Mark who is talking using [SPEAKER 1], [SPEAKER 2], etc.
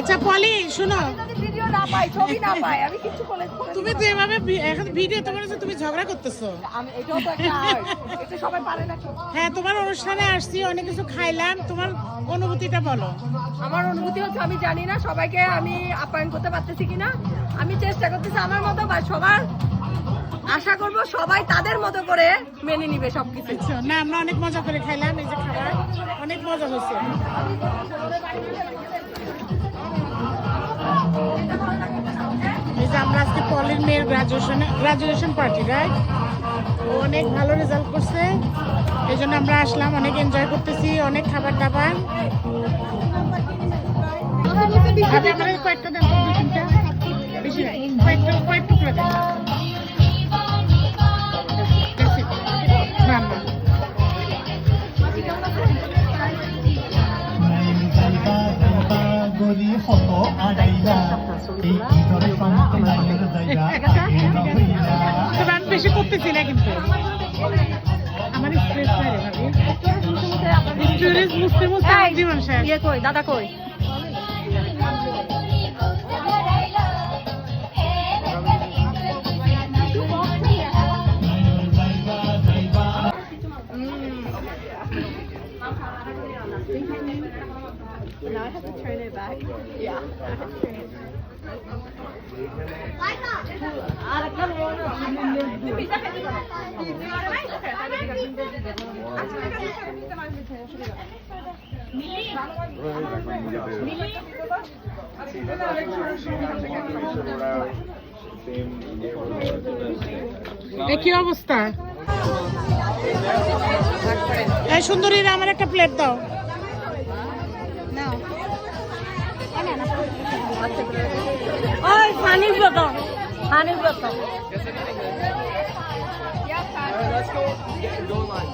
[SPEAKER 1] আচ্ছা পলি শোনো,
[SPEAKER 2] ভিডিও না পাই, ছবি না পাই, আমি কিছু বলে
[SPEAKER 1] তুমি তো এভাবে এখন ভিডিও তোমার হচ্ছে তুমি ঝগড়া করতেছো।
[SPEAKER 2] আমি এটাও তো একটা আর্ট, এটা সবাই পারে না।
[SPEAKER 1] হ্যাঁ তোমার অনুষ্ঠানে আসছি, অনেক কিছু খাইলাম, তোমার অনুভূতিটা বলো।
[SPEAKER 2] আমার অনুভূতি হচ্ছে আমি জানি না সবাইকে আমি আপ্যায়ন করতে পারতেছি কিনা, আমি চেষ্টা করতেছি আমার মতো বা সবার, আশা করব সবাই তাদের মতো করে মেনে নিবে সবকিছু।
[SPEAKER 1] আচ্ছা না, আমরা অনেক মজা করে খাইলাম, এই যে খাবার অনেক মজা হয়েছে। এই যে আমরা আজকে পলির মেয়ের গ্রাজুয়েশন পার্টি, রাইট? ও অনেক ভালো রেজাল্ট করছে, এই জন্য আমরা আসলাম, অনেক এনজয় করতেছি, অনেক খাবার দাবার। আমাদের কয়েকটা দেন, দুই তিনটা, বেশি না, কয়েকটু করে দেন। আমি বেশি করতেছি না কিন্তু আমার স্ট্রেস নাই রে ভাবি, স্ট্রেস মুছতে মুছতে আমার জীবন শেষ।
[SPEAKER 2] ইয়ে কই দাদা কই? Now I have to turn it back. Yeah.
[SPEAKER 1] কি অবস্থা? এই সুন্দরীরা আমার একটা প্লেট দাও।
[SPEAKER 2] ওই পানির বোতল, পানির বোতল।
[SPEAKER 3] Let's go. Goal line.